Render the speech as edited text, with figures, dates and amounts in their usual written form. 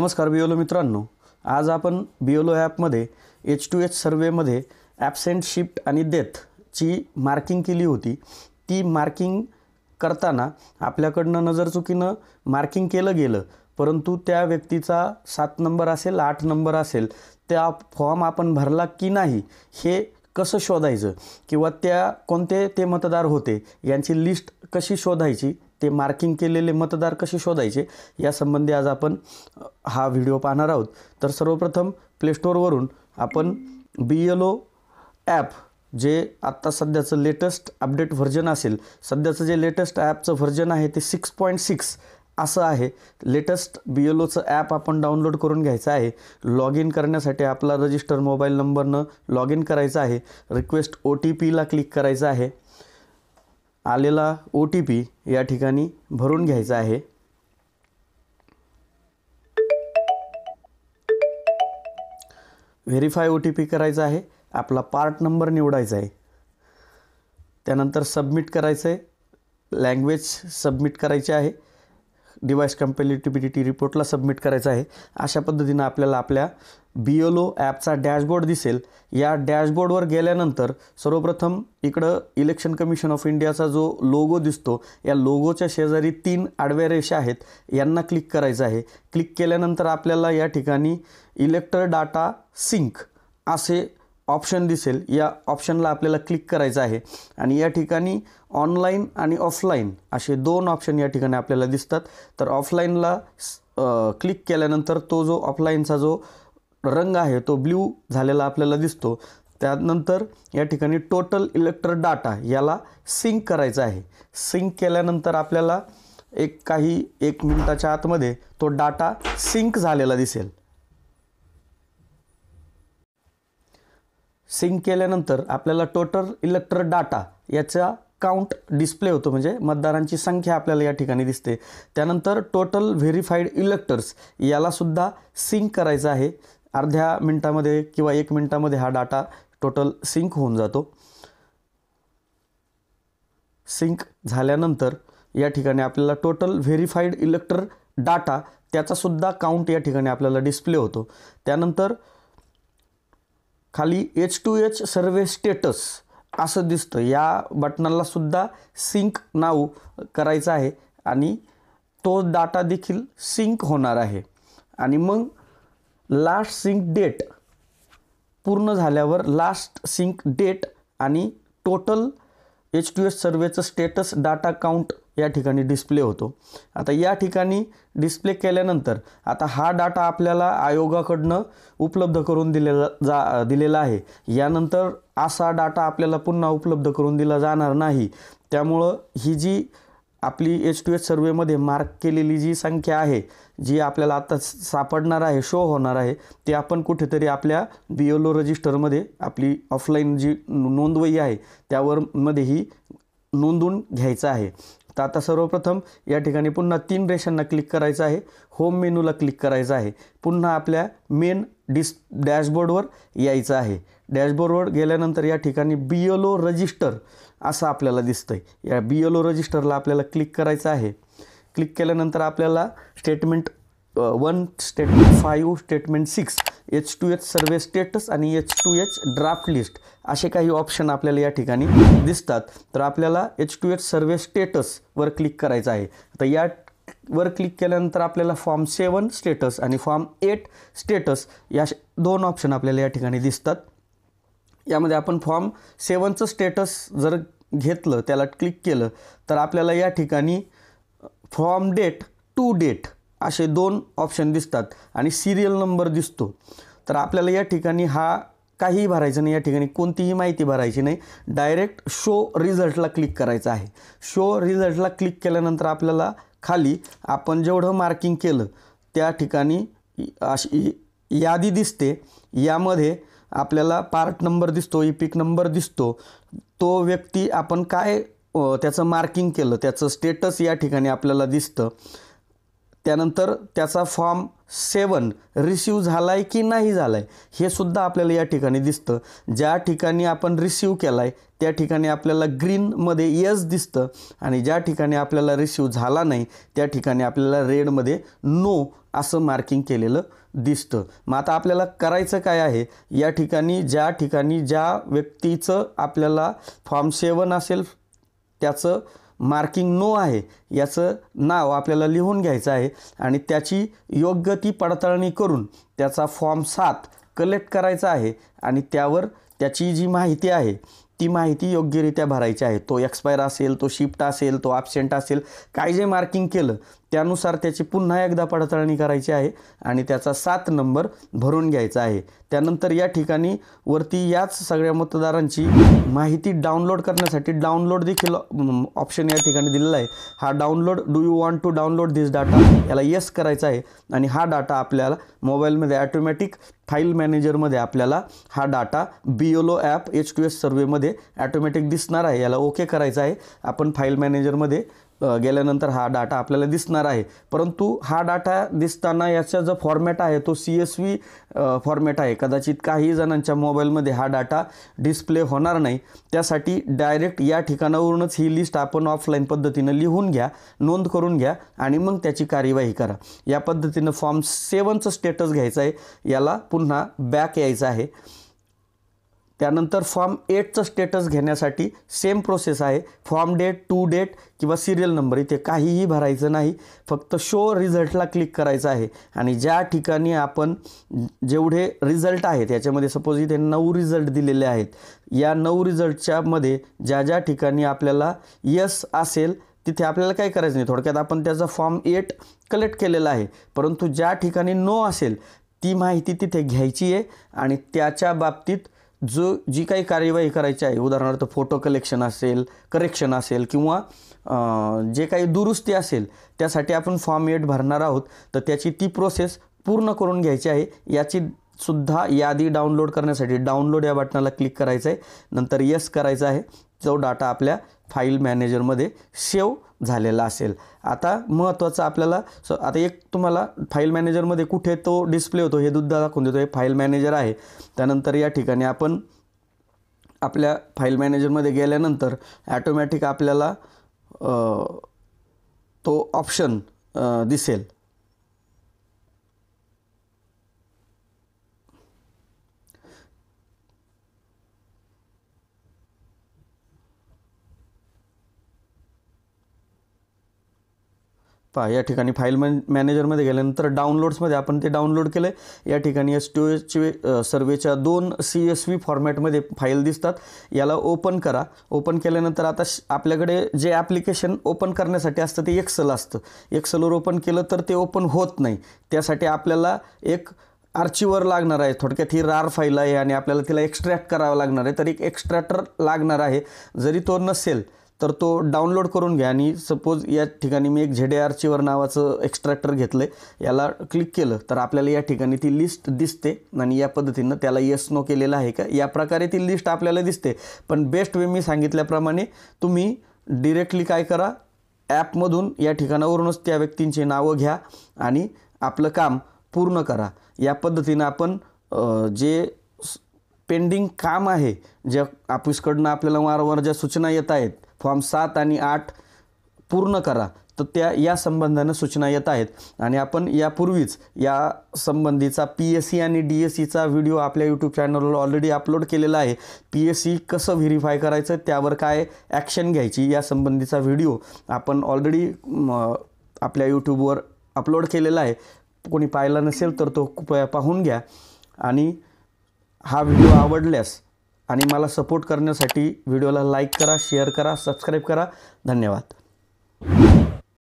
नमस्कार बीओलो मित्रांनो, आज आपण बीओलो ॲपमध्ये H2H सर्वेमध्ये ॲब्सेंट, शिफ्ट आणि डेथची मार्किंग केली होती। ती मार्किंग करताना आपल्याकडनं नजरचुकीनं मार्किंग केलं गेलं, परंतु त्या व्यक्तीचा 7 नंबर असेल 8 नंबर असेल, त्या फॉर्म आपण भरला की नाही हे कसं शोधायचं किंवा त्या कोणते ते मतदार होते यांची लिस्ट कशी शोधायची, ते मार्किंग केलेले मतदार कसे शोधायचे यासंबंधी आज आपण हा व्हिडिओ पाहणार आहोत। तर सर्वप्रथम प्ले स्टोअरवरून आपण बीएलओ ॲप जे आत्ता सध्याचं लेटेस्ट अपडेट व्हर्जन असेल, सध्याचं जे लेटेस्ट ॲपचं व्हर्जन आहे ते 6.6 असं आहे। लेटेस्ट बीएलओचं ॲप आपण डाउनलोड करून घ्यायचं आहे। लॉग इन करण्यासाठी आपला रजिस्टर मोबाईल नंबरनं लॉग इन करायचं आहे। रिक्वेस्ट OTPला क्लिक करायचं आहे। आलेला OTP या ठिकाणी भरून घ्यायचा आहे। व्हेरीफाय OTP करायचा आहे। आपला पार्ट नंबर निवडायचा आहे। त्यानंतर सबमिट करायचं आहे। लँग्वेज सबमिट करायची आहे। डिव्हाइस कंपॅटिबिलिटी रिपोर्टला सबमिट करायचं आहे। अशा पद्धतीने आपल्याला आपल्या बीएलओ ॲपचा डॅशबोर्ड दिसेल। या डॅशबोर्डवर गेल्यानंतर सर्वप्रथम इकडं इलेक्शन कमिशन ऑफ इंडियाचा जो लोगो दिसतो, या लोगोच्या शेजारी 3 आडव्या रेषा आहेत, यांना क्लिक करायचं आहे। क्लिक केल्यानंतर आपल्याला या ठिकाणी इलेक्टर डाटा सिंक असे ऑप्शन दिसेल। या ऑप्शनला आपल्याला क्लिक करायचं आहे आणि या ठिकाणी ऑनलाईन आणि ऑफलाईन असे 2 ऑप्शन या ठिकाणी आपल्याला दिसतात। तर ऑफलाईनला क्लिक केल्यानंतर तो जो ऑफलाईनचा जो रंग आहे तो ब्ल्यू झालेला आपल्याला दिसतो। त्यानंतर या ठिकाणी टोटल इलेक्टर डाटा याला सिंक करायचा आहे। सिंक केल्यानंतर आपल्याला एक मिनिटाच्या आतमध्ये तो डाटा सिंक झालेला दिसेल। सिंक केल्यानंतर आपल्याला टोटल इलेक्टर डाटा याचा काउंट डिस्प्ले होतो, म्हणजे मतदारांची संख्या आपल्याला या ठिकाणी दिसते। त्यानंतर टोटल व्हेरीफाईड इलेक्टर्स याला सुद्धा सिंक करायचं आहे। अर्ध्या मिनिटामध्ये किंवा 1 मिनिटामध्ये हा डाटा टोटल सिंक होऊन जातो। सिंक झाल्यानंतर या ठिकाणी आपल्याला टोटल व्हेरीफाईड इलेक्टर डाटा त्याचा सुद्धा काउंट या ठिकाणी आपल्याला डिस्प्ले होतो। त्यानंतर खाली H2H सर्वे स्टेटस असं दिसतं, या बटनाला सुद्धा सिंक नाव करायचं आहे आणि तो डाटा देखील सिंक होणार आहे। आणि मग लास्ट सिंक डेट पूर्ण झाल्यावर लास्ट सिंक डेट आणि टोटल H2H सर्वेचं स्टेटस डाटा काउंट या ठिकाणी डिस्प्ले होतो। आता या ठिकाणी डिस्प्ले केल्यानंतर आता हा डाटा आपल्याला आयोगाकडनं उपलब्ध करून दिलेला आहे। यानंतर असा डाटा आपल्याला पुन्हा उपलब्ध करून दिला जाणार नाही। त्यामुळं ही जी आपली H2H सर्वेमध्ये मार्क केलेली जी संख्या आहे, जी आपल्याला आता सापडणार आहे, शो होणार आहे, ते आपण कुठेतरी आपल्या बीएलओ रजिस्टरमध्ये आपली ऑफलाईन जी नोंदवही आहे त्यावर मध्ये ही नोंदवून घ्यायचं आहे। तर आता सर्वप्रथम या ठिकाणी पुन्हा 3 रेषांना क्लिक करायचं आहे। होम मेनूला क्लिक करायचं आहे। पुन्हा आपल्या मेन डॅशबोर्डवर यायचं आहे। डॅशबोर्डवर गेल्यानंतर या ठिकाणी बीएलओ रजिस्टर असं आपल्याला दिसतंय। या बीएलओ रजिस्टरला आपल्याला क्लिक करायचं आहे। क्लिक केल्यानंतर आपल्याला स्टेटमेंट 1, स्टेटमेंट 5, स्टेटमेंट 6, H2H सर्वे स्टेटस आणि H2H ड्राफ्ट लिस्ट असे काही ऑप्शन आपल्याला या ठिकाणी दिसतात। तर आपल्याला H2H सर्वे स्टेटसवर क्लिक करायचं आहे। तर यावर क्लिक केल्यानंतर आपल्याला फॉर्म 7 स्टेटस आणि फॉर्म 8 स्टेटस या 2 ऑप्शन आपल्याला या ठिकाणी दिसतात। यामध्ये आपण फॉर्म 7चं स्टेटस जर घेतलं, त्याला क्लिक केलं तर आपल्याला या ठिकाणी फॉर्म डेट टू डेट असे 2 ऑप्शन दिसतात आणि सिरियल नंबर दिसतो। तर आपल्याला या ठिकाणी काहीही भरायचं नाही, या ठिकाणी कोणतीही माहिती भरायची नाही, डायरेक्ट शो रिझल्टला क्लिक करायचं आहे। शो रिझल्टला क्लिक केल्यानंतर आपल्याला खाली आपण जेवढं मार्किंग केलं त्या ठिकाणी अशी यादी दिसते। यामध्ये आपल्याला पार्ट नंबर दिसतो, इपिक नंबर दिसतो, तो व्यक्ती आपण काय त्याचं मार्किंग केलं त्याचं स्टेटस या ठिकाणी आपल्याला दिसतं। त्यानंतर त्याचा फॉर्म 7 रिसीव झाला आहे की नाही झाला आहे हे सुद्धा आपल्याला या ठिकाणी दिसतं. ज्या ठिकाणी आपण रिसीव केला आहे त्या ठिकाणी आपल्याला ग्रीनमध्ये यस दिसतं आणि ज्या ठिकाणी आपल्याला रिसीव झाला नाही त्या ठिकाणी आपल्याला रेडमध्ये नो असं मार्किंग केलेलं दिसतं. मग आता आपल्याला करायचं काय आहे, या ठिकाणी ज्या व्यक्तीचं आपल्याला फॉर्म 7 असेल त्याचं मार्किंग नो आहे याचं नाव आपल्याला लिहून घ्यायचं आहे आणि त्याची योग्य ती पडताळणी करून त्याचा फॉर्म 7 कलेक्ट करायचा आहे आणि त्यावर त्याची जी माहिती आहे ती माहिती योग्यरित्या भरायची आहे. तो एक्सपायर असेल, तो शिफ्ट असेल, तो ॲब्सेंट असेल, काय जे मार्किंग केलं त्यानुसार त्याची पुन्हा एकदा पडताळणी करायची आहे आणि त्याचा 7 नंबर भरून घ्यायचा आहे. त्यानंतर या ठिकाणी वरती याच सगळ्या मतदारांची माहिती डाउनलोड करण्यासाठी डाउनलोड देखील ऑप्शन या ठिकाणी दिलेला आहे. हा download do you want to download this data याला येस करायचा आहे आणि हा डाटा आपल्याला मोबाईलमध्ये ॲटोमॅटिक फाईल मॅनेजरमध्ये आपल्याला हा डाटा BLO ॲप H2S सर्वेमध्ये ॲटोमॅटिक दिसणार आहे. याला ओके करायचं आहे. आपण फाईल मॅनेजरमध्ये गेल्यानंतर हा डाटा आपल्याला दिसणार आहे. परंतु हा डाटा दिसताना याचा जो फॉर्मॅट आहे तो CSV फॉर्मॅट आहे. कदाचित काही जणांच्या मोबाईलमध्ये हा डाटा डिस्प्ले होणार नाही. त्यासाठी डायरेक्ट या ठिकाणावरूनच ही लिस्ट आपण ऑफलाईन पद्धतीनं लिहून घ्या, नोंद करून घ्या आणि मग त्याची कार्यवाही करा. या पद्धतीनं फॉर्म 7चं स्टेटस घ्यायचं आहे. याला पुन्हा बॅक यायचं आहे. त्यानंतर फॉर्म 8चं स्टेटस घेण्यासाठी सेम प्रोसेस आहे. फॉर्म डेट, टू डेट किंवा सिरियल नंबर इथे काहीही भरायचं नाही. फक्त शो रिझल्टला क्लिक करायचं आहे आणि ज्या ठिकाणी आपण जेवढे रिझल्ट आहेत याच्यामध्ये सपोज इथे 9 रिझल्ट दिलेले आहेत. या 9 रिझल्टच्या मध्ये ज्या ठिकाणी आपल्याला यस असेल तिथे आपल्याला काय करायचं नाही. थोडक्यात आपण त्याचा फॉर्म 8 कलेक्ट केलेला आहे. परंतु ज्या ठिकाणी नो असेल ती माहिती तिथे घ्यायची आहे आणि त्याच्या बाबतीत जी काही कार्यवाही करायची आहे, उदाहरणार्थ फोटो करेक्शन असेल किंवा जे काही दुरुस्ती असेल त्यासाठी आपण फॉर्म 8 भरणार आहोत. तर त्याची ती प्रोसेस पूर्ण करून घ्यायची आहे. याची सुद्धा यादी डाउनलोड करण्यासाठी डाउनलोड या बटनाला क्लिक करायचं आहे. नंतर येस करायचं आहे. जो डाटा आपल्या फाईल मॅनेजरमध्ये सेव्ह झालेला असेल. आता महत्त्वाचं आपल्याला आता एक तुम्हाला फाईल मॅनेजरमध्ये कुठे तो डिस्प्ले होतो हे सुद्धा दाखवून देतो. हे फाईल मॅनेजर आहे. त्यानंतर या ठिकाणी आपण आपल्या फाईल मॅनेजरमध्ये गेल्यानंतर ॲटोमॅटिक आपल्याला तो ऑप्शन दिसेल. पहा या ठिकाणी फाईल मॅनेजरमध्ये गेल्यानंतर डाउनलोड्समध्ये आपण ते डाउनलोड केलं आहे. या ठिकाणी H2S सर्वेच्या 2 CSV फॉर्मॅटमध्ये फाईल दिसतात. याला ओपन करा. ओपन केल्यानंतर आता आपल्याकडे जे ॲप्लिकेशन ओपन करण्यासाठी असतं ते एक्सेल असतं. एक्सेलवर ओपन केलं तर ते ओपन होत नाही. त्यासाठी आपल्याला एक आर्चिवर लागणार आहे. थोडक्यात ही RAR फाईल आहे आणि आपल्याला तिला एक्स्ट्रॅक्ट करावं लागणार आहे. तर एक एक्स्ट्रॅक्टर लागणार आहे. जरी तो नसेल तर तो डाउनलोड करून घ्या आणि सपोज या ठिकाणी मी एक ZA आर्चिवर नावाचं एक्स्ट्रॅक्टर घेतलं आहे. याला क्लिक केलं तर आपल्याला या ठिकाणी ती लिस्ट दिसते आणि या पद्धतीनं त्याला येस नो केलेलं आहे का या प्रकारे ती लिस्ट आपल्याला दिसते. पण बेस्ट वे मी सांगितल्याप्रमाणे तुम्ही डिरेक्टली काय करा, ॲपमधून या ठिकाणावरूनच त्या व्यक्तींची नावं घ्या आणि आपलं काम पूर्ण करा. या पद्धतीनं आपण जे पेंडिंग काम आहे, ज्या ऑफिसकडनं आपल्याला वारंवार ज्या सूचना येत आहेत फॉर्म 7 आणि 8 पूर्ण करा, तर या संबंधानं सूचना येत आहेत. आणि आपण यापूर्वीच या संबंधीचा PSC आणि DSCचा व्हिडिओ आपल्या यूट्यूब चॅनलवर ऑलरेडी अपलोड केलेला आहे. PSC कसं व्हेरीफाय करायचं, त्यावर काय ॲक्शन घ्यायची या संबंधीचा व्हिडिओ आपण ऑलरेडी आपल्या यूट्यूबवर अपलोड केलेला आहे. कोणी पाहिला नसेल तर तो कृपया पाहून घ्या. आणि हा व्हिडिओ आवडल्यास आणि मला सपोर्ट करण्यासाठी व्हिडिओला लाईक करा, शेअर करा, सबस्क्राईब करा. धन्यवाद.